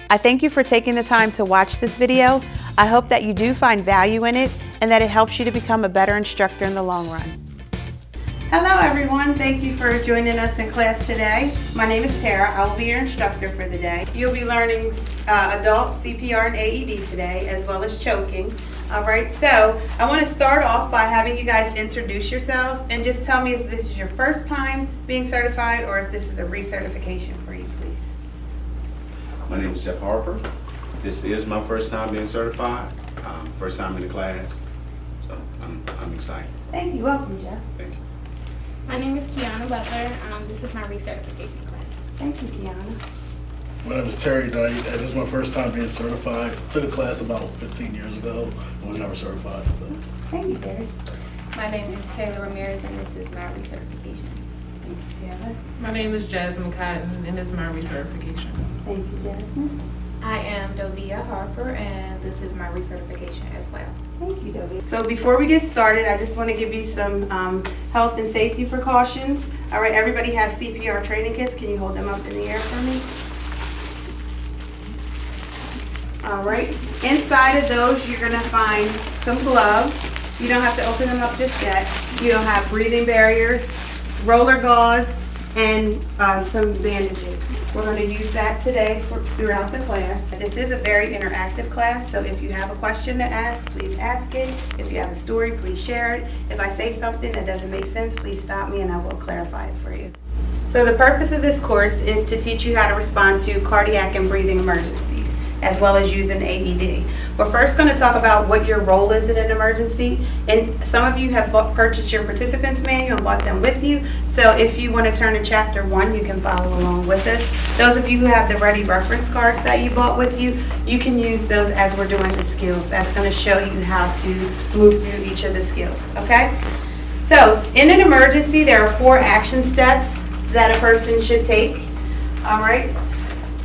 I thank you for taking the time to watch this video. I hope that you do find value in it and that it helps you to become a better instructor in the long run. Hello everyone, thank you for joining us in class today. My name is Tara, I will be your instructor for the day. You'll be learning Adult CPR and AED today, as well as choking. Alright, so I want to start off by having you guys introduce yourselves and just tell me if this is your first time being certified or if this is a recertification for you, please. My name is Jeff Harper. This is my first time being certified, first time in the class, so I'm excited. Thank you. Welcome, Jeff. Thank you. My name is Kiana Butler. This is my recertification class. Thank you, Kiana. My name is Terry Knight, and this is my first time being certified. Took a class about 15 years ago and was never certified. So. Thank you, Terry. My name is Taylor Ramirez, and this is my recertification. Thank you, Taylor. My name is Jasmine Cotton, and this is my recertification. Thank you, Jasmine. I am Dovia Harper, and this is my recertification as well. Thank you, Dovia. So before we get started, I just want to give you some health and safety precautions. All right, everybody has CPR training kits. Can you hold them up in the air for me? All right, inside of those, you're gonna find some gloves. You don't have to open them up just yet. You'll have breathing barriers, roller gauze, and some bandages. We're going to use that today throughout the class. This is a very interactive class, so if you have a question to ask, please ask it. If you have a story, please share it. If I say something that doesn't make sense, please stop me and I will clarify it for you. So the purpose of this course is to teach you how to respond to cardiac and breathing emergencies, as well as use an AED. We're first going to talk about what your role is in an emergency, and some of you have purchased your participants manual and bought them with you, so if you want to turn to chapter 1, you can follow along with us. Those of you who have the ready reference cards that you bought with you, you can use those as we're doing the skills. That's going to show you how to move through each of the skills, okay? So in an emergency, there are 4 action steps that a person should take, all right?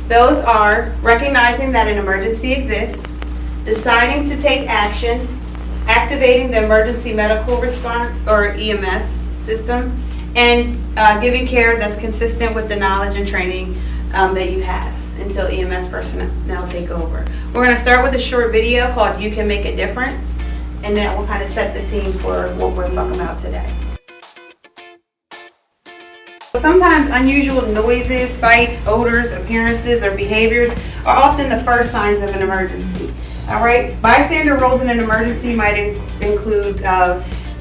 Those are recognizing that an emergency exists, deciding to take action, activating the emergency medical response or EMS system, and giving care that's consistent with the knowledge and training that you have until EMS personnel take over. We're going to start with a short video called You Can Make a Difference, and that will kind of set the scene for what we're talking about today. Sometimes unusual noises, sights, odors, appearances, or behaviors are often the first signs of an emergency. All right, bystander roles in an emergency might include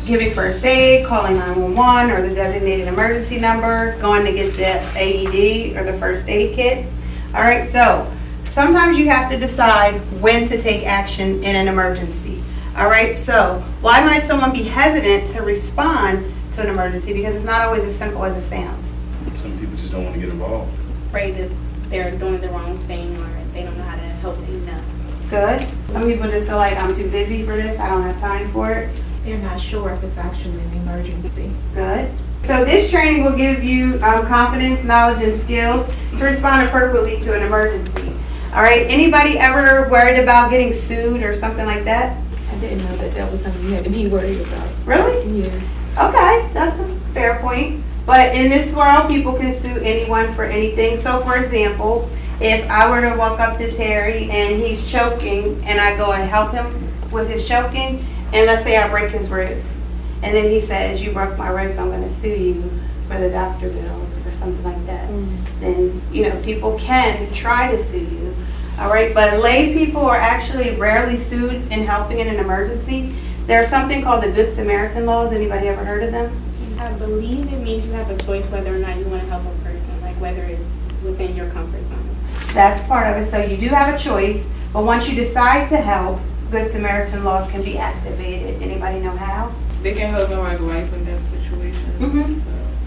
giving first aid, calling 911 or the designated emergency number, going to get the AED or the first aid kit. All right, so sometimes you have to decide when to take action in an emergency. All right, so why might someone be hesitant to respond to an emergency? Because it's not always as simple as it sounds. Some people just don't want to get involved. Afraid that they're doing the wrong thing or they don't know how to help things out. Good. Some people just feel like I'm too busy for this, I don't have time for it. They're not sure if it's actually an emergency. Good. So this training will give you confidence, knowledge, and skills to respond appropriately to an emergency. All right, anybody ever worried about getting sued or something like that? I didn't know that was something you had to be worried about. Really? Yeah. Okay, that's a fair point. But in this world, people can sue anyone for anything. So for example, if I were to walk up to Terry and he's choking and I go and help him with his choking, and let's say I break his ribs, and then he says, you broke my ribs, I'm going to sue you for the doctor bills or something like that, then, you know, people can try to sue you. All right, but lay people are actually rarely sued in helping in an emergency. There's something called the Good Samaritan laws. Anybody ever heard of them? I believe it means you have a choice whether or not you want to help a person, like whether it's within your comfort zone. That's part of it. So you do have a choice, but once you decide to help, Good Samaritan laws can be activated. Anybody know how? They can help in like life and death situations.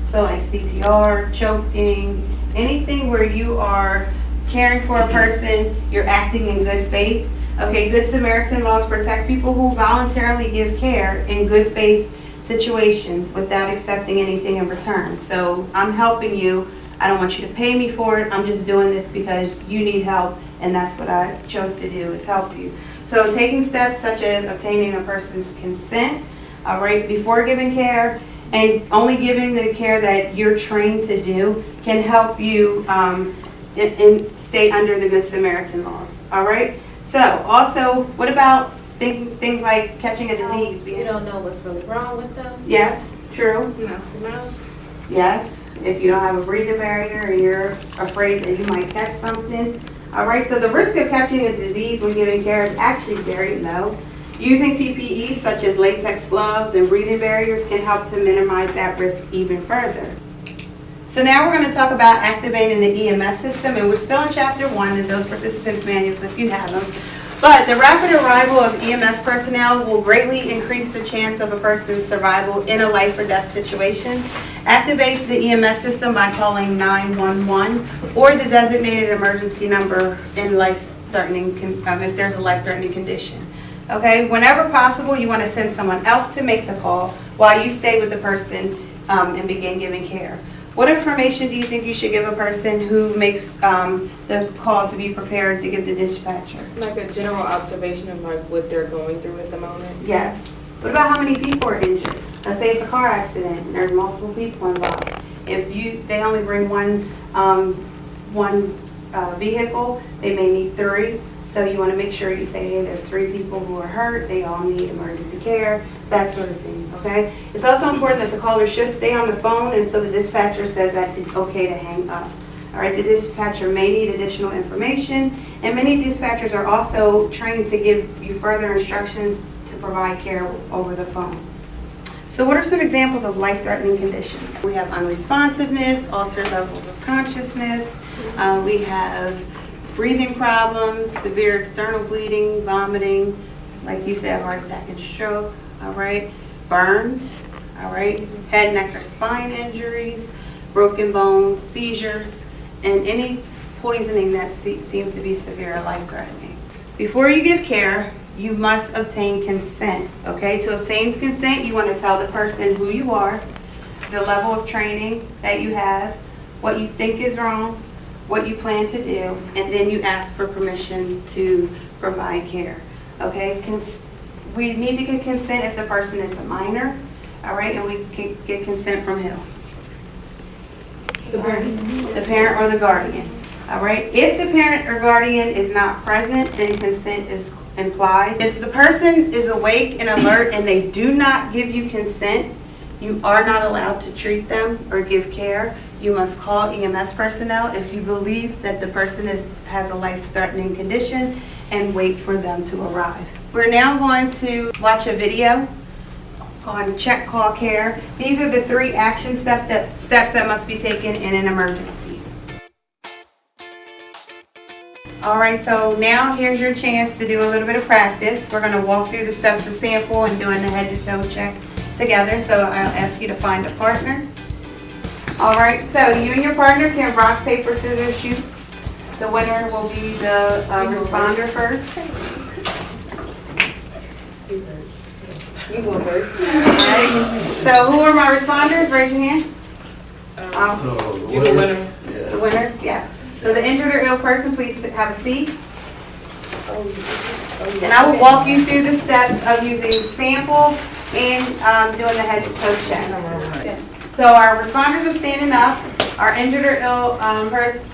So like CPR, choking, anything where you are caring for a person, you're acting in good faith. Okay, Good Samaritan laws protect people who voluntarily give care in good faith situations without accepting anything in return. So I'm helping you. I don't want you to pay me for it. I'm just doing this because you need help, and that's what I chose to do, is help you. So taking steps such as obtaining a person's consent, all right, before giving care, and only giving the care that you're trained to do can help you and stay under the Good Samaritan laws. All right. So also, what about things like catching a disease? You don't know what's really wrong with them. Yes, true. No. Yes, if you don't have a breathing barrier and you're afraid that you might catch something. All right, so the risk of catching a disease when giving care is actually very low. Using PPE such as latex gloves and breathing barriers can help to minimize that risk even further. So now we're going to talk about activating the EMS system, and we're still in Chapter 1 in those participants' manuals if you have them. But the rapid arrival of EMS personnel will greatly increase the chance of a person's survival in a life or death situation. Activate the EMS system by calling 911 or the designated emergency number in life-threatening, if there's a life-threatening condition. Okay, whenever possible, you want to send someone else to make the call while you stay with the person and begin giving care. What information do you think you should give a person who makes the call to be prepared to give the dispatcher? Like a general observation of like what they're going through at the moment. Yes. What about how many people are injured? Let's say it's a car accident and there's multiple people involved. If they only bring one vehicle, they may need 3. So you want to make sure you say, hey, there's 3 people who are hurt, they all need emergency care, that sort of thing, okay? It's also important that the caller should stay on the phone until the dispatcher says that it's okay to hang up. All right, the dispatcher may need additional information, and many dispatchers are also trained to give you further instructions to provide care over the phone. So what are some examples of life-threatening conditions? We have unresponsiveness, altered levels of consciousness, we have breathing problems, severe external bleeding, vomiting, like you said, heart attack and stroke, all right, burns, all right, head, neck, or spine injuries, broken bones, seizures, and any poisoning that seems to be severe or life-threatening. Before you give care, you must obtain consent, okay? To obtain consent, you want to tell the person who you are, the level of training that you have, what you think is wrong, what you plan to do, and then you ask for permission to provide care, okay? We need to get consent if the person is a minor, all right, and we can get consent from who? The parent or the guardian, all right? If the parent or guardian is not present, then consent is implied. If the person is awake and alert and they do not give you consent, you are not allowed to treat them or give care. You must call EMS personnel if you believe that the person has a life-threatening condition and wait for them to arrive. We're now going to watch a video on Check Call Care. These are the 3 action steps that must be taken in an emergency. All right, so now here's your chance to do a little bit of practice. We're going to walk through the steps of sample and doing the head-to-toe check together. So I'll ask you to find a partner. All right, so you and your partner can rock, paper, scissors, shoot. The winner will be the responder first. You go first. All right. So who are my responders? Raise your hand. You the winner. The winner, yes. So the injured or ill person, please have a seat. And I will walk you through the steps of using sample and doing the head-to-toe check. So our responders are standing up. Our injured or ill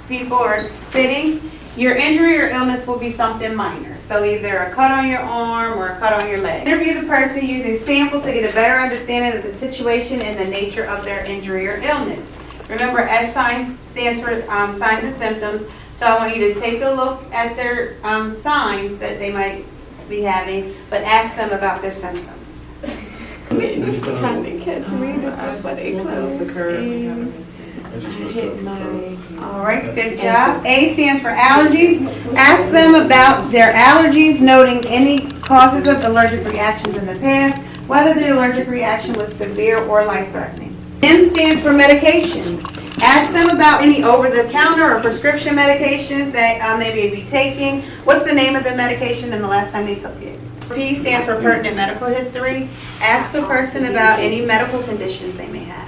people are sitting. Your injury or illness will be something minor. So either a cut on your arm or a cut on your leg. Interview the person using sample to get a better understanding of the situation and the nature of their injury or illness. Remember, S signs stands for signs and symptoms. So I want you to take a look at their signs that they might be having, but ask them about their symptoms. Trying to catch me, but they close. All right, good job. A stands for allergies. Ask them about their allergies, noting any causes of allergic reactions in the past, whether the allergic reaction was severe or life-threatening. M stands for medications. Ask them about any over-the-counter or prescription medications that they may be taking. What's the name of the medication and the last time they took it? P stands for pertinent medical history. Ask the person about any medical conditions they may have.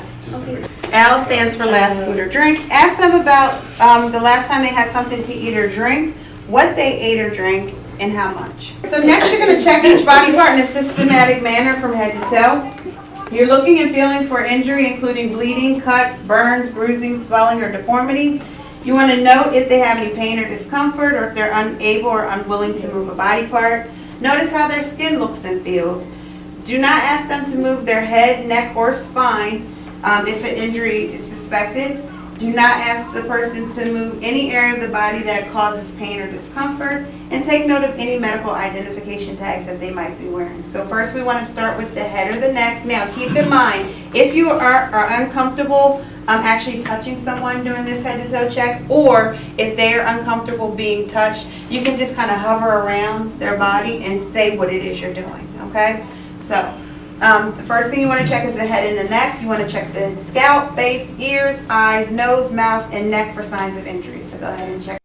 L stands for last food or drink. Ask them about the last time they had something to eat or drink, what they ate or drank, and how much. So next you're going to check each body part in a systematic manner from head to toe. You're looking and feeling for injury, including bleeding, cuts, burns, bruising, swelling, or deformity. You want to note if they have any pain or discomfort, or if they're unable or unwilling to move a body part. Notice how their skin looks and feels. Do not ask them to move their head, neck, or spine if an injury is suspected. Do not ask the person to move any area of the body that causes pain or discomfort, and take note of any medical identification tags that they might be wearing. So first we want to start with the head or the neck. Now keep in mind, if you are uncomfortable actually touching someone doing this head to toe check, or if they are uncomfortable being touched, you can just kind of hover around their body and say what it is you're doing, okay? So the first thing you want to check is the head and the neck. You want to check the scalp, face, ears, eyes, nose, mouth, and neck for signs of injury. So go ahead and check.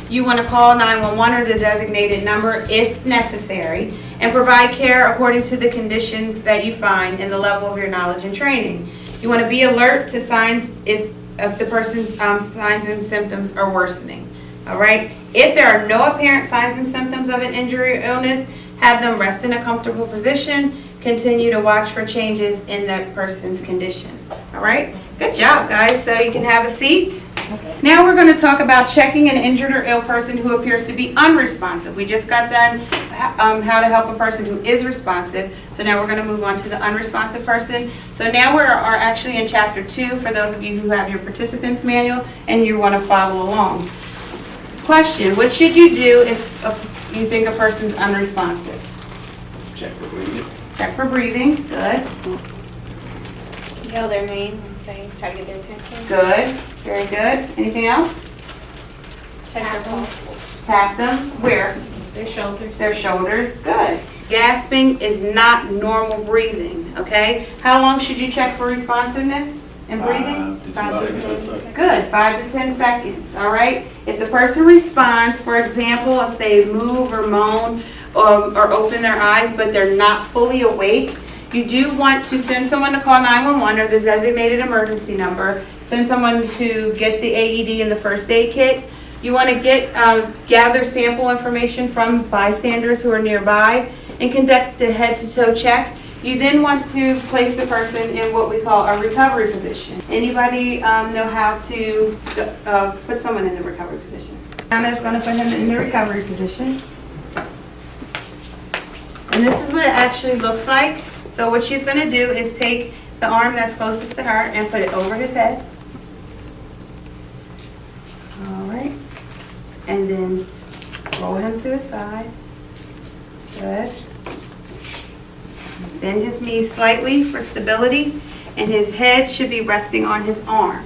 You want to call 911 or the designated number if necessary, and provide care according to the conditions that you find and the level of your knowledge and training. You want to be alert to signs if the person's signs and symptoms are worsening. All right? If there are no apparent signs and symptoms of an injury or illness, have them rest in a comfortable position. Continue to watch for changes in that person's condition. All right? Good job, guys. So you can have a seat. Now we're going to talk about checking an injured or ill person who appears to be unresponsive. We just got done how to help a person who is responsive. So now we're going to move on to the unresponsive person. So now we are actually in chapter 2 for those of you who have your participants manual and you want to follow along. Question: what should you do if you think a person's unresponsive? Check for breathing. Check for breathing. Good. Yell their name and say, try to get their attention. Good. Very good. Anything else? Check their pulse. Tap them. Where? Their shoulders. Their shoulders. Good. Gasping is not normal breathing, okay? How long should you check for responsiveness in breathing? 5 to 10 seconds. Good, 5 to 10 seconds, all right? If the person responds, for example, if they move or moan or open their eyes but they're not fully awake, you do want to send someone to call 911 or the designated emergency number. Send someone to get the AED and the first aid kit. You want to gather sample information from bystanders who are nearby and conduct the head to toe check. You then want to place the person in what we call a recovery position. Anybody know how to put someone in the recovery position? Anna's going to put him in the recovery position. And this is what it actually looks like. So what she's going to do is take the arm that's closest to her and put it over his head. All right. And then roll him to his side. Good. Bend his knees slightly for stability, and his head should be resting on his arm.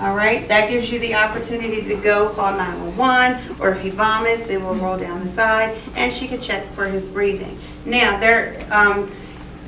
All right, that gives you the opportunity to go call 911, or if he vomits, it will roll down the side, and she could check for his breathing. Now,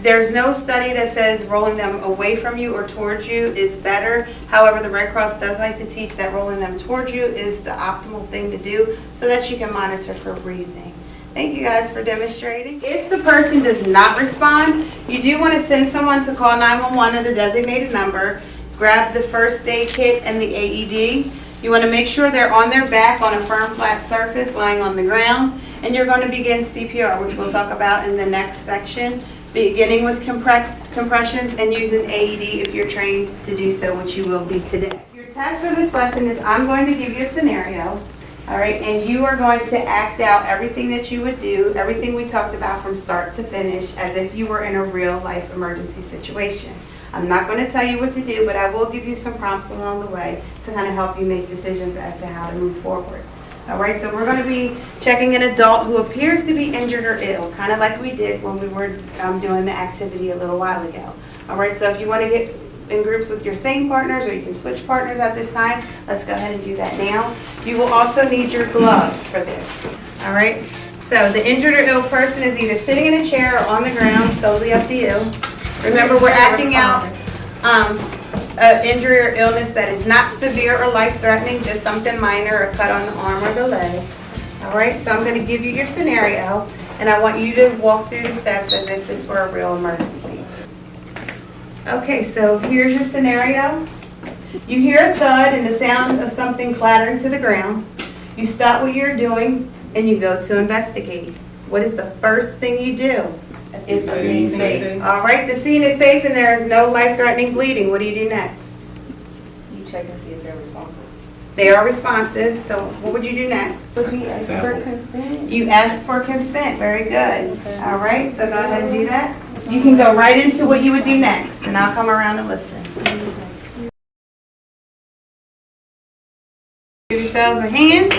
there's no study that says rolling them away from you or towards you is better. However, the Red Cross does like to teach that rolling them towards you is the optimal thing to do so that you can monitor for breathing. Thank you guys for demonstrating. If the person does not respond, you do want to send someone to call 911 or the designated number, grab the first aid kit and the AED. You want to make sure they're on their back on a firm flat surface lying on the ground, and you're going to begin CPR, which we'll talk about in the next section, beginning with compressions and using AED if you're trained to do so, which you will be today. Your test for this lesson is I'm going to give you a scenario. All right, and you are going to act out everything that you would do, everything we talked about from start to finish, as if you were in a real life emergency situation. I'm not going to tell you what to do, but I will give you some prompts along the way to kind of help you make decisions as to how to move forward. All right, so we're going to be checking an adult who appears to be injured or ill, kind of like we did when we were doing the activity a little while ago. All right, so if you want to get in groups with your same partners, or you can switch partners at this time, let's go ahead and do that now. You will also need your gloves for this. All right, so the injured or ill person is either sitting in a chair or on the ground, totally up to you. Remember, we're acting out an injury or illness that is not severe or life-threatening, just something minor, a cut on the arm or the leg. All right, so I'm going to give you your scenario, and I want you to walk through the steps as if this were a real emergency. Okay, so here's your scenario. You hear a thud and the sound of something clattering to the ground. You stop what you're doing and you go to investigate. What is the first thing you do? Is the scene safe? All right, the scene is safe and there is no life-threatening bleeding. What do you do next? You check and see if they're responsive. They are responsive, so what would you do next? Would we ask for Sample. consent? You ask for consent, very good. All right, so go ahead and do that. You can go right into what you would do next, and I'll come around and listen. Give yourselves a hand.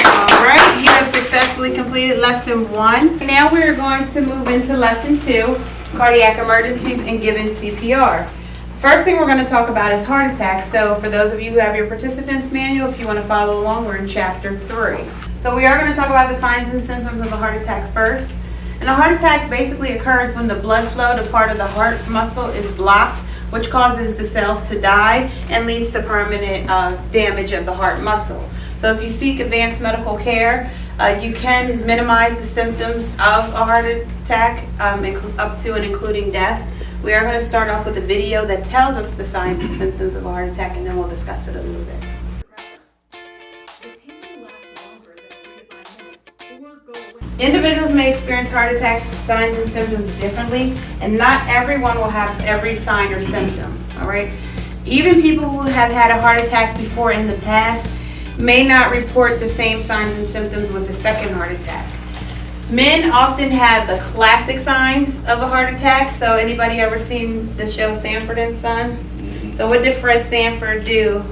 All right, you have successfully completed lesson 1. Now we're going to move into lesson 2, cardiac emergencies and giving CPR. First thing we're going to talk about is heart attacks. So for those of you who have your participants manual, if you want to follow along, we're in chapter 3. So we are going to talk about the signs and symptoms of a heart attack first. And a heart attack basically occurs when the blood flow to part of the heart muscle is blocked, which causes the cells to die and leads to permanent damage of the heart muscle. So if you seek advanced medical care, you can minimize the symptoms of a heart attack up to and including death. We are going to start off with a video that tells us the signs and symptoms of a heart attack, and then we'll discuss it a little bit. Individuals may experience heart attack signs and symptoms differently, and not everyone will have every sign or symptom, all right? Even people who have had a heart attack before in the past may not report the same signs and symptoms with a second heart attack. Men often have the classic signs of a heart attack. So anybody ever seen the show Sanford and Son? So what did Fred Sanford do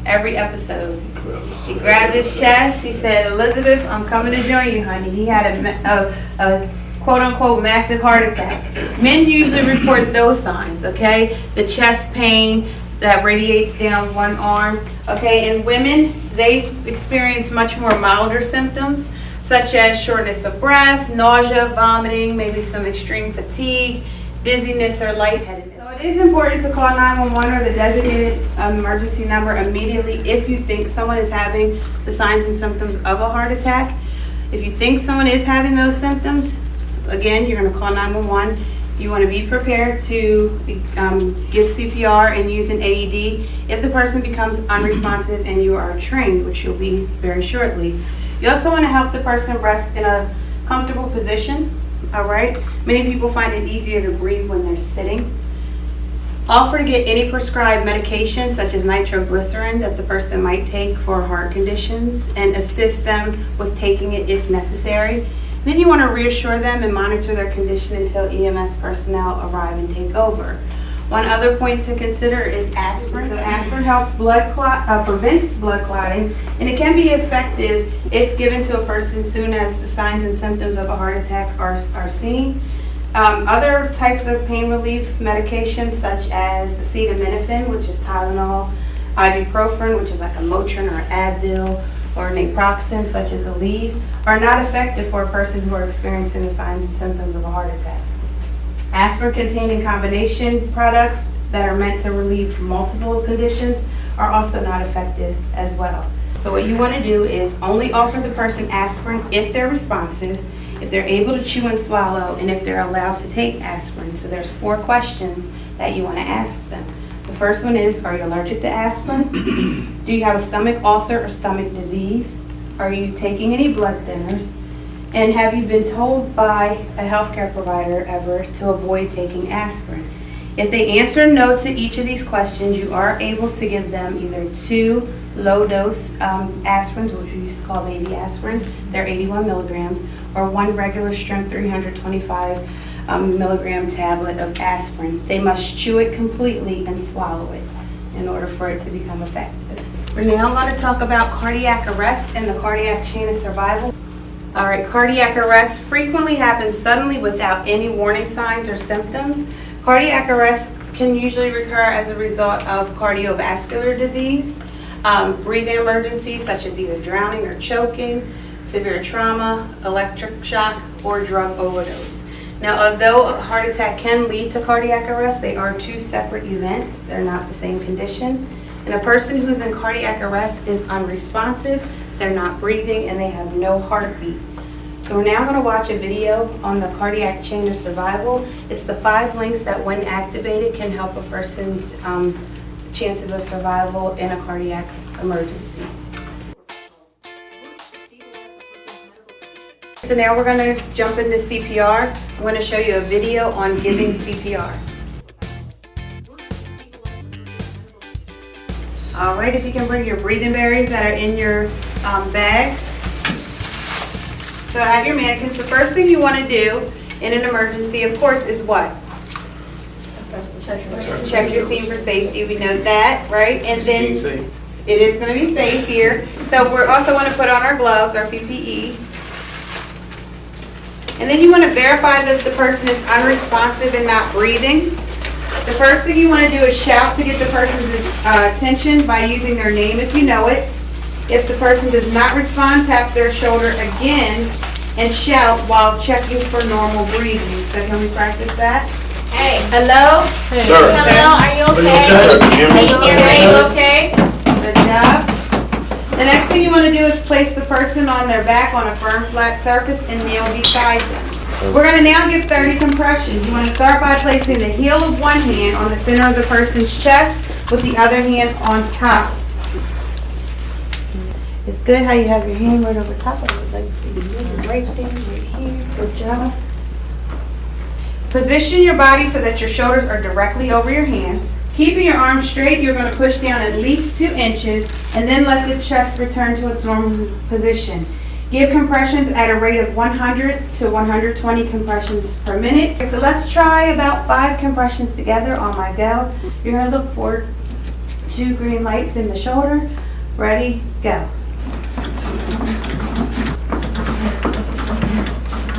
every episode? He grabbed his chest. He said, "Elizabeth, I'm coming to join you, honey." He had a quote-unquote massive heart attack. Men usually report those signs, okay? The chest pain that radiates down one arm, okay? And women, they experience much more milder symptoms, such as shortness of breath, nausea, vomiting, maybe some extreme fatigue, dizziness, or lightheadedness. So it is important to call 911 or the designated emergency number immediately if you think someone is having the signs and symptoms of a heart attack. If you think someone is having those symptoms, again, you're going to call 911. You want to be prepared to give CPR and use an AED if the person becomes unresponsive and you are trained, which you'll be very shortly. You also want to help the person rest in a comfortable position, all right? Many people find it easier to breathe when they're sitting. Offer to get any prescribed medication, such as nitroglycerin, that the person might take for heart conditions, and assist them with taking it if necessary. Then you want to reassure them and monitor their condition until EMS personnel arrive and take over. One other point to consider is aspirin. So aspirin helps prevent blood clotting, and it can be effective if given to a person soon as the signs and symptoms of a heart attack are seen. Other types of pain relief medications, such as acetaminophen, which is Tylenol, ibuprofen, which is like a Motrin or Advil, or naproxen, such as Aleve, are not effective for a person who are experiencing the signs and symptoms of a heart attack. Aspirin-containing combination products that are meant to relieve multiple conditions are also not effective as well. So what you want to do is only offer the person aspirin if they're responsive, if they're able to chew and swallow, and if they're allowed to take aspirin. So there's 4 questions that you want to ask them. The first one is, are you allergic to aspirin? Do you have a stomach ulcer or stomach disease? Are you taking any blood thinners? And have you been told by a healthcare provider ever to avoid taking aspirin? If they answer no to each of these questions, you are able to give them either 2 low-dose aspirins, which we used to call baby aspirins. They're 81 milligrams, or 1 regular strength 325 milligram tablet of aspirin. They must chew it completely and swallow it in order for it to become effective. We're now going to talk about cardiac arrest and the cardiac chain of survival. All right, cardiac arrest frequently happens suddenly without any warning signs or symptoms. Cardiac arrest can usually recur as a result of cardiovascular disease, breathing emergencies such as either drowning or choking, severe trauma, electric shock, or drug overdose. Now, although a heart attack can lead to cardiac arrest, they are 2 separate events. They're not the same condition. And a person who's in cardiac arrest is unresponsive, they're not breathing, and they have no heartbeat. So we're now going to watch a video on the cardiac chain of survival. It's the 5 links that when activated can help a person's chances of survival in a cardiac emergency. So now we're going to jump into CPR. I'm going to show you a video on giving CPR. All right, if you can bring your breathing barriers that are in your bags. So at your mannequins, the first thing you want to do in an emergency, of course, is what? Check your scene for safety. We know that, right? And then it is going to be safe here. So we're also want to put on our gloves, our PPE. And then you want to verify that the person is unresponsive and not breathing. The first thing you want to do is shout to get the person's attention by using their name if you know it. If the person does not respond, tap their shoulder again and shout while checking for normal breathing. So can we practice that? Hey. Hello? Hello, are you okay? Are you okay? Good job. The next thing you want to do is place the person on their back on a firm, flat surface and kneel beside them. We're going to now give 30 compressions. You want to start by placing the heel of one hand on the center of the person's chest with the other hand on top. It's good how you have your hand right over top of it, like right there, right here. Good job. Position your body so that your shoulders are directly over your hands. Keeping your arms straight, you're going to push down at least 2 inches and then let the chest return to its normal position. Give compressions at a rate of 100 to 120 compressions per minute. So let's try about 5 compressions together on my go. You're going to look for 2 green lights in the shoulder. Ready, go.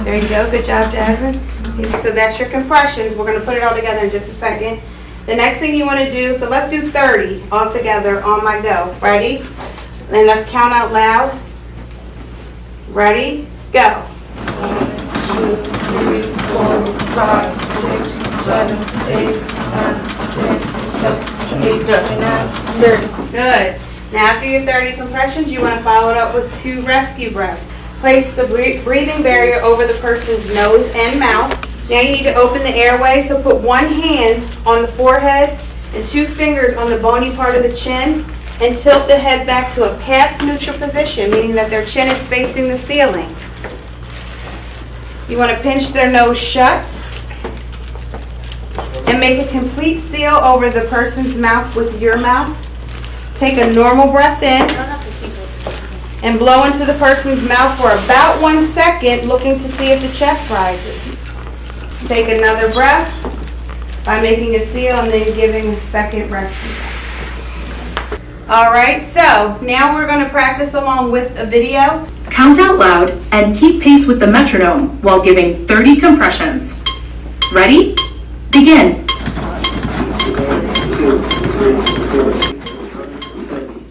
There you go. Good job, Jasmine. So that's your compressions. We're going to put it all together in just a second. The next thing you want to do, so let's do 30 all together on my go. Ready? And let's count out loud. Ready? Go. 1, 2, 3, 4, 5, 6, 7, 8, 9, 10, 9, 30. Good. Now after your 30 compressions, you want to follow it up with 2 rescue breaths. Place the breathing barrier over the person's nose and mouth. Now you need to open the airway, so put 1 hand on the forehead and 2 fingers on the bony part of the chin and tilt the head back to a past neutral position, meaning that their chin is facing the ceiling. You want to pinch their nose shut and make a complete seal over the person's mouth with your mouth. Take a normal breath in and blow into the person's mouth for about 1 second, looking to see if the chest rises. Take another breath by making a seal and then giving a second rescue breath. All right, so now we're going to practice along with a video. Count out loud and keep pace with the metronome while giving 30 compressions. Ready? Begin.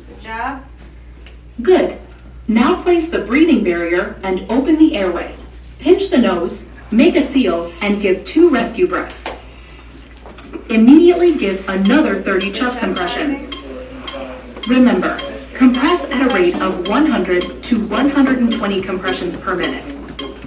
Good job. Good. Now place the breathing barrier and open the airway. Pinch the nose, make a seal, and give 2 rescue breaths. Immediately give another 30 chest compressions. Remember, compress at a rate of 100 to 120 compressions per minute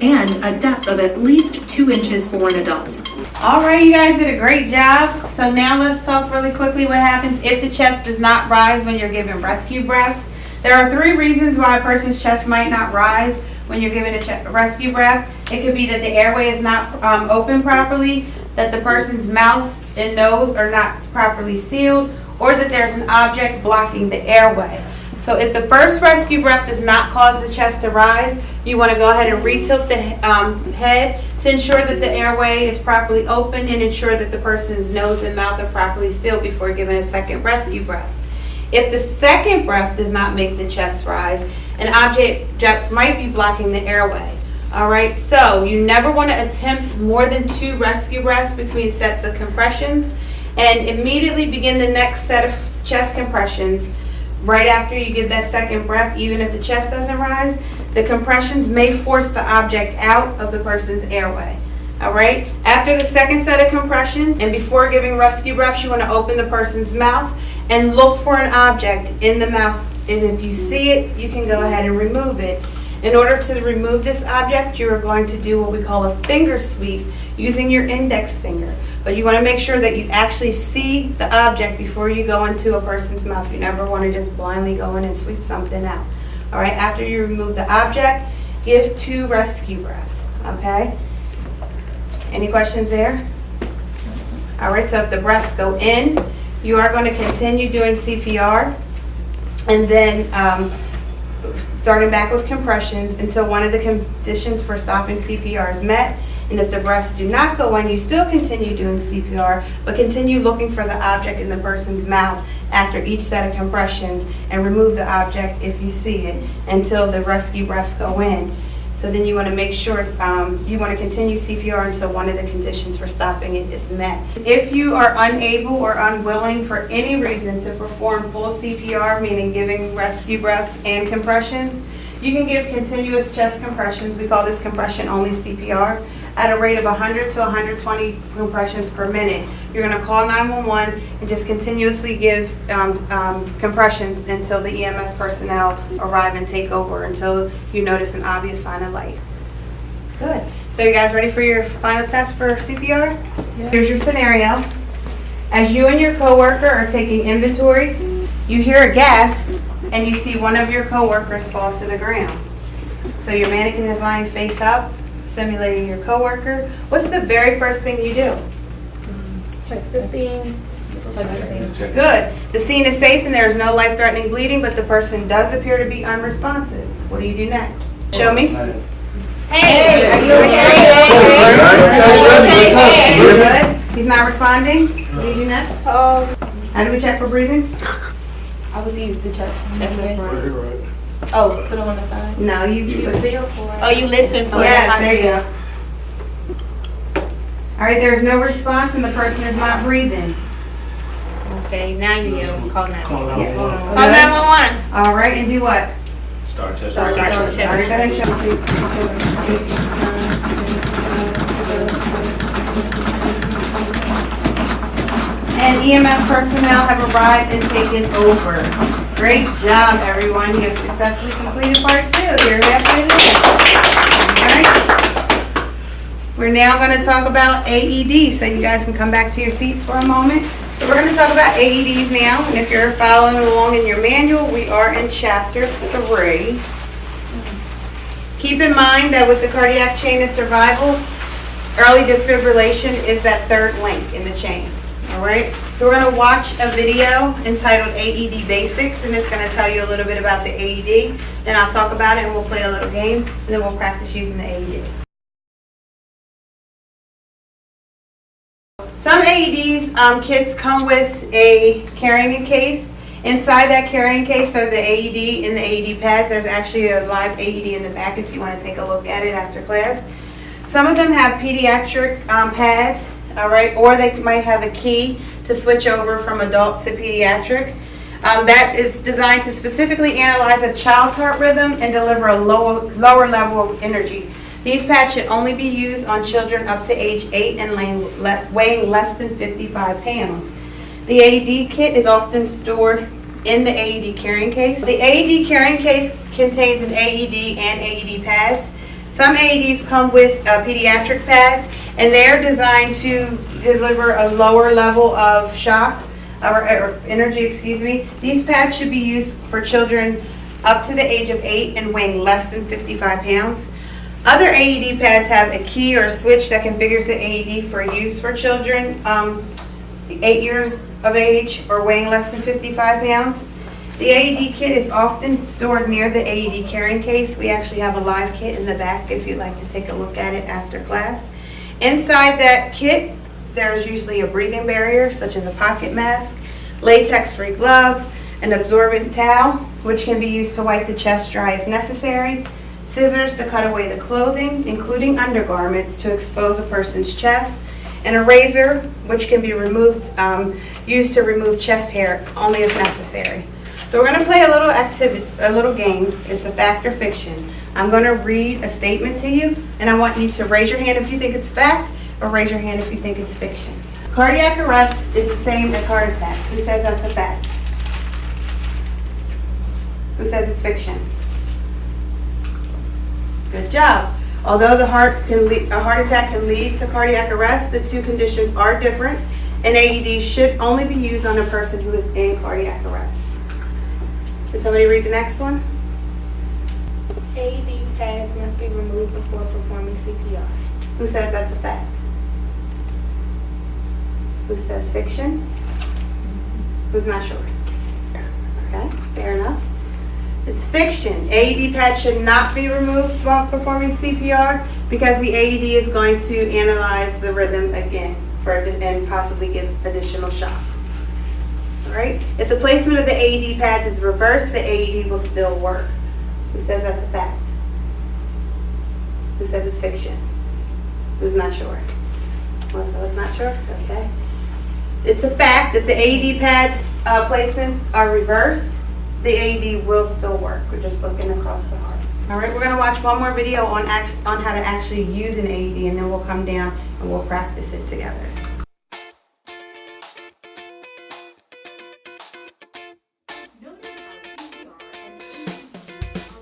and a depth of at least 2 inches for an adult. All right, you guys did a great job. So now let's talk really quickly what happens if the chest does not rise when you're giving rescue breaths. There are 3 reasons why a person's chest might not rise when you're giving a rescue breath. It could be that the airway is not open properly, that the person's mouth and nose are not properly sealed, or that there's an object blocking the airway. So if the first rescue breath does not cause the chest to rise, you want to go ahead and retilt the head to ensure that the airway is properly open and ensure that the person's nose and mouth are properly sealed before giving a second rescue breath. If the second breath does not make the chest rise, an object might be blocking the airway. All right, so you never want to attempt more than 2 rescue breaths between sets of compressions, and immediately begin the next set of chest compressions right after you give that second breath. Even if the chest doesn't rise, the compressions may force the object out of the person's airway. All right, after the second set of compressions and before giving rescue breaths, you want to open the person's mouth and look for an object in the mouth, and if you see it, you can go ahead and remove it. In order to remove this object, you are going to do what we call a finger sweep using your index finger. But you want to make sure that you actually see the object before you go into a person's mouth. You never want to just blindly go in and sweep something out. All right, after you remove the object, give 2 rescue breaths, okay? Any questions there? All right, so if the breaths go in, you are going to continue doing CPR, and then starting back with compressions until one of the conditions for stopping CPR is met. And if the breaths do not go in, you still continue doing CPR, but continue looking for the object in the person's mouth after each set of compressions, and remove the object if you see it until the rescue breaths go in. So then you want to make sure you want to continue CPR until one of the conditions for stopping it is met. If you are unable or unwilling for any reason to perform full CPR, meaning giving rescue breaths and compressions, you can give continuous chest compressions. We call this compression-only CPR at a rate of 100 to 120 compressions per minute. You're going to call 911 and just continuously give compressions until the EMS personnel arrive and take over, until you notice an obvious sign of life. Good. So you guys ready for your final test for CPR? Yeah. Here's your scenario. As you and your coworker are taking inventory, you hear a gasp and you see one of your coworkers fall to the ground. So your mannequin is lying face up, simulating your coworker. What's the very first thing you do? Check the scene. Good. The scene is safe and there is no life-threatening bleeding, but the person does appear to be unresponsive. What do you do next? Show me. Hey, are you Okay. Good. He's not responding. What do you do next? How do we check for breathing? Obviously, the chest. Right. Oh, put them on the side. No, you Feel for it. Oh, you listen for Yes, it. there you go. All right, there's no response and the person is not breathing. Okay, now you yell. Call 911. Call 911. Call 911. All right, and do what? Start chest. All right, go ahead and show me. And EMS personnel have arrived and taken over. Great job, everyone. You have successfully completed part 2. You're halfway there. All right. We're now going to talk about AEDs, so you guys can come back to your seats for a moment. So we're going to talk about AEDs now, and if you're following along in your manual, we are in chapter 3. Keep in mind that with the cardiac chain of survival, early defibrillation is that 3rd link in the chain. All right, so we're going to watch a video entitled AED Basics, and it's going to tell you a little bit about the AED. Then I'll talk about it, and we'll play a little game, and then we'll practice using the AED. Some AEDs kits come with a carrying case. Inside that carrying case are the AED and the AED pads. There's actually a live AED in the back if you want to take a look at it after class. Some of them have pediatric pads. All right, or they might have a key to switch over from adult to pediatric. That is designed to specifically analyze a child's heart rhythm and deliver a lower level of energy. These pads should only be used on children up to age 8 and weighing less than 55 pounds. The AED kit is often stored in the AED carrying case. The AED carrying case contains an AED and AED pads. Some AEDs come with pediatric pads, and they're designed to deliver a lower level of shock or energy, excuse me. These pads should be used for children up to the age of 8 and weighing less than 55 pounds. Other AED pads have a key or a switch that configures the AED for use for children 8 years of age or weighing less than 55 pounds. The AED kit is often stored near the AED carrying case. We actually have a live kit in the back if you'd like to take a look at it after class. Inside that kit, there's usually a breathing barrier, such as a pocket mask, latex-free gloves, an absorbent towel, which can be used to wipe the chest dry if necessary, scissors to cut away the clothing, including undergarments, to expose a person's chest, and a razor, which can be used to remove chest hair only if necessary. So we're going to play a little game. It's a fact or fiction. I'm going to read a statement to you, and I want you to raise your hand if you think it's fact, or raise your hand if you think it's fiction. Cardiac arrest is the same as heart attack. Who says that's a fact? Who says it's fiction? Good job. Although a heart attack can lead to cardiac arrest, the two conditions are different, and AED should only be used on a person who is in cardiac arrest. Can somebody read the next one? AED pads must be removed before performing CPR. Who says that's a fact? Who says fiction? Who's not sure? Okay, fair enough. It's fiction. AED pads should not be removed while performing CPR because the AED is going to analyze the rhythm again and possibly give additional shocks. All right? If the placement of the AED pads is reversed, the AED will still work. Who says that's a fact? Who says it's fiction? Who's not sure? Melissa is not sure? Okay. It's a fact. If the AED pads placements are reversed, the AED will still work. We're just looking across the heart. All right, we're going to watch one more video on how to actually use an AED, and then we'll come down and we'll practice it together.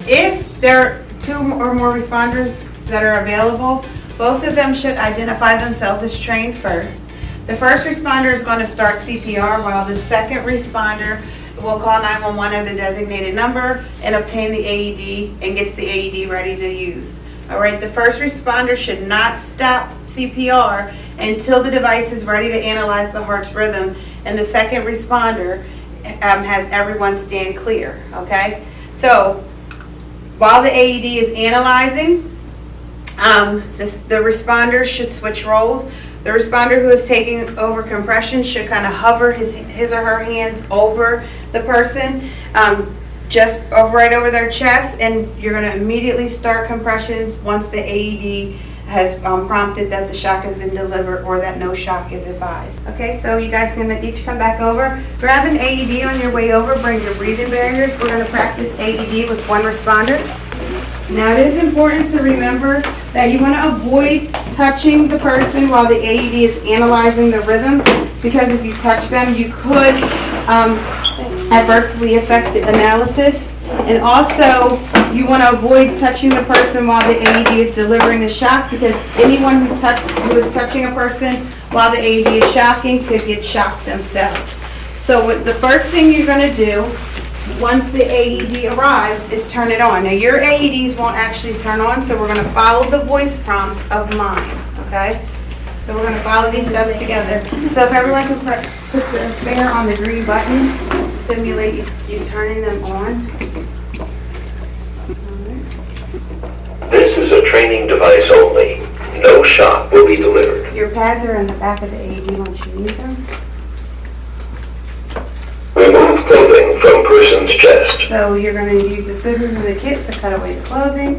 If there are two or more responders that are available, both of them should identify themselves as trained first. The first responder is going to start CPR while the second responder will call 911 or the designated number and obtain the AED and gets the AED ready to use. All right, the first responder should not stop CPR until the device is ready to analyze the heart's rhythm, and the second responder has everyone stand clear, okay? So while the AED is analyzing, the responders should switch roles. The responder who is taking over compression should kind of hover his or her hands over the person, just right over their chest, and you're going to immediately start compressions once the AED has prompted that the shock has been delivered or that no shock is advised. Okay, so you guys can each come back over. Grab an AED on your way over, bring your breathing barriers. We're going to practice AED with one responder. Now it is important to remember that you want to avoid touching the person while the AED is analyzing the rhythm, because if you touch them, you could adversely affect the analysis. And also, you want to avoid touching the person while the AED is delivering the shock, because anyone who is touching a person while the AED is shocking could get shocked themselves. So the first thing you're going to do once the AED arrives is turn it on. Now your AEDs won't actually turn on, so we're going to follow the voice prompts of mine, okay? So we're going to follow these steps together. So if everyone can put their finger on the green button to simulate you turning them on. This is a training device only. No shock will be delivered. Your pads are in the back of the AED once you need them. Remove clothing from person's chest. So you're going to use the scissors in the kit to cut away the clothing.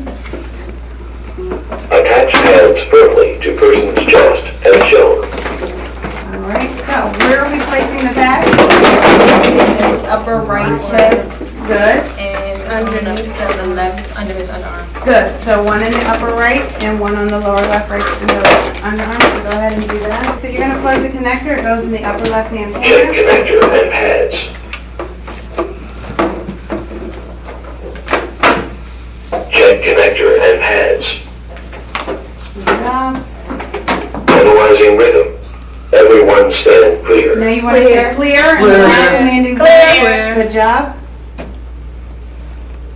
Attach pads firmly to person's chest as shown. Alright, so where are we placing the pads? Upper right chest Good. and underneath on the left, under his underarm. Good. So one in the upper right and one on the lower left, right in the underarm. So go ahead and do that. So you're going to plug the connector. It goes in the upper left-hand Check corner. connector and pads. Check connector and pads. Good job. Analyzing rhythm. Everyone stand clear. Now you want to say clear and loud commanding clear. Good job.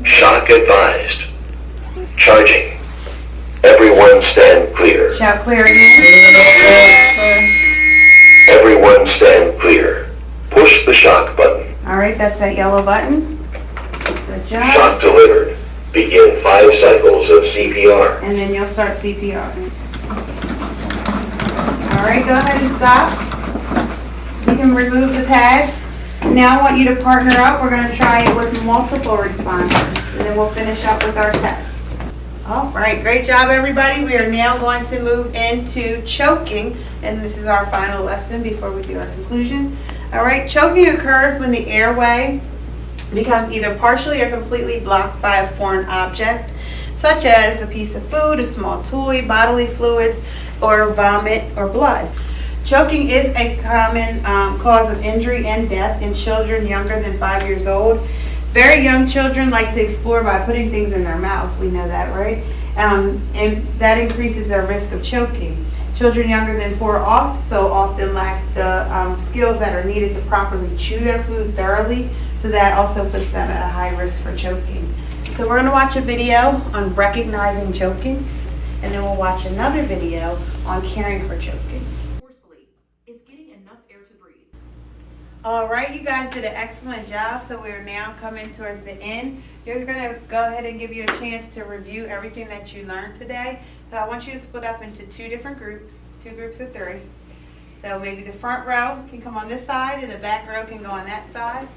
Shock advised. Charging. Everyone stand clear. Shout clear again. Everyone stand clear. Push the shock button. Alright, that's that yellow button. Good job. Shock delivered. Begin 5 cycles of CPR. And then you'll start CPR. Alright, go ahead and stop. You can remove the pads. Now I want you to partner up. We're going to try it with multiple responders, and then we'll finish up with our test. Alright, great job everybody. We are now going to move into choking, and this is our final lesson before we do our conclusion. Alright, choking occurs when the airway becomes either partially or completely blocked by a foreign object, such as a piece of food, a small toy, bodily fluids, or vomit or blood. Choking is a common cause of injury and death in children younger than 5 years old. Very young children like to explore by putting things in their mouth. We know that, right? And that increases their risk of choking. Children younger than 4 also often lack the skills that are needed to properly chew their food thoroughly, so that also puts them at a high risk for choking. So we're going to watch a video on recognizing choking, and then we'll watch another video on caring for choking. Forcefully is getting enough air to breathe. All right, you guys did an excellent job. So we're now coming towards the end. You're going to go ahead and give you a chance to review everything that you learned today. So I want you to split up into 2 different groups, 2 groups of 3. So maybe the front row can come on this side and the back row can go on that side.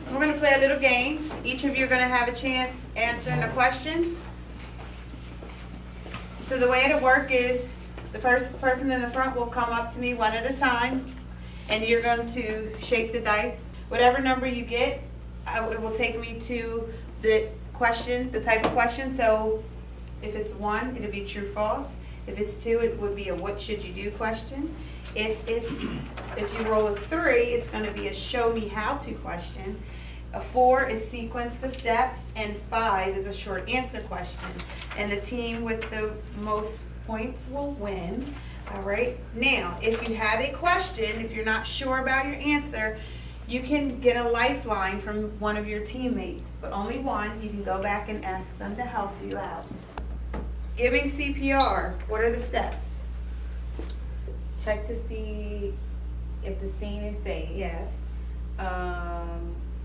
We're going to play a little game. Each of you are going to have a chance answering a question. So the way it'll work is the first person in the front will come up to me one at a time, and you're going to shake the dice. Whatever number you get, it will take me to the question, the type of question. So if it's 1, it'll be true, false. If it's 2, it would be a what should you do question. If you roll a 3, it's going to be a show me how to question. A 4 is sequence the steps, and 5 is a short answer question. And the team with the most points will win. All right. Now, if you have a question, if you're not sure about your answer, you can get a lifeline from one of your teammates, but only one. You can go back and ask them to help you out. Giving CPR, what are the steps? Check to see if the scene is safe. Yes.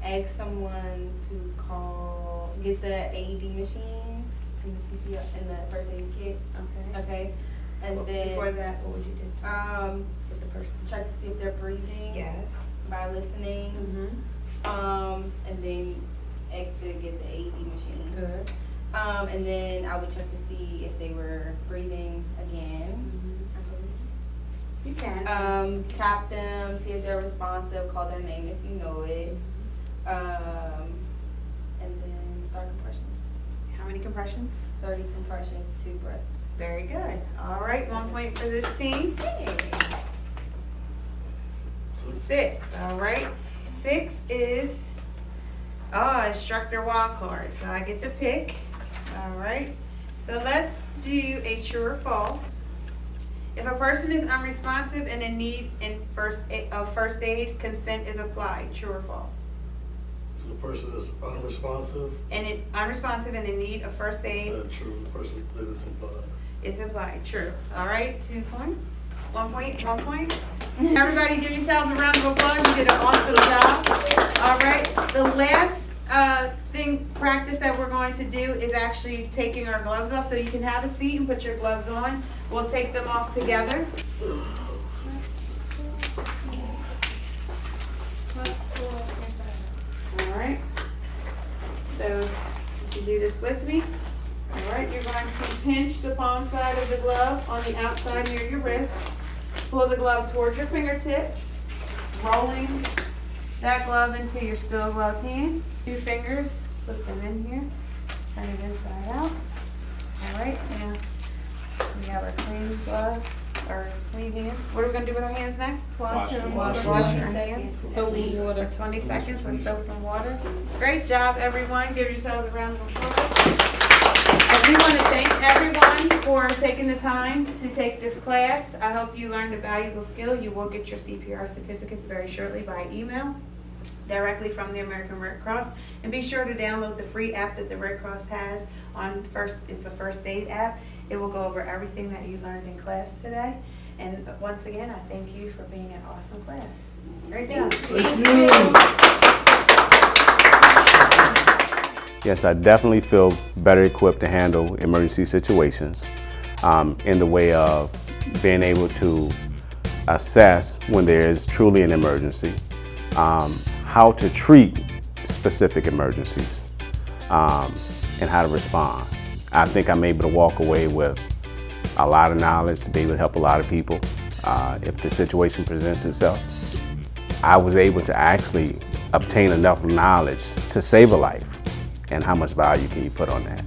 Ask someone to get the AED machine and the CPR and the first aid kit. Okay. Okay. And Well, then before that, what would you do? with the person, check to see if they're breathing. Yes. By listening. Mm-hmm. And then ask to get the AED machine. Good. And then I would check to see if they were breathing again. You can. Tap them, see if they're responsive, call their name if you know it. And then start compressions. How many compressions? 30 compressions, 2 breaths. Very good. All right, 1 point for this team. Hey. 6. All right. 6 is instructor wild card. So I get to pick. All right. So let's do a true or false. If a person is unresponsive and in need of first aid, consent is applied. True or false? So the person is unresponsive, Unresponsive and in need of first aid, true, the person that is implied. it's applied. True. All right. 2 points. 1 point. 1 point. Everybody, give yourselves a round of applause. You did an awesome job. All right. The last practice that we're going to do is actually taking our gloves off. So you can have a seat and put your gloves on. We'll take them off together. All right. So you do this with me. All right. You're going to pinch the palm side of the glove on the outside near your wrist. Pull the glove towards your fingertips, rolling that glove into your still gloved hand. 2 fingers, slip them in here, turn it inside out. All right, now we have our clean glove, our clean hands. What are we going to do with our hands next? Wash them. Wash our hands. So we water. 20 seconds with soap and water. Great job, everyone. Give yourselves a round of applause. I do want to thank everyone for taking the time to take this class. I hope you learned a valuable skill. You will get your CPR certificates very shortly by email directly from the American Red Cross. And be sure to download the free app that the Red Cross has on it's a first aid app. It will go over everything that you learned in class today. And once again, I thank you for being an awesome class. Great job. Thank you. Yes, I definitely feel better equipped to handle emergency situations in the way of being able to assess when there is truly an emergency, how to treat specific emergencies, and how to respond. I think I'm able to walk away with a lot of knowledge to be able to help a lot of people. If the situation presents itself, I was able to actually obtain enough knowledge to save a life. And how much value can you put on that?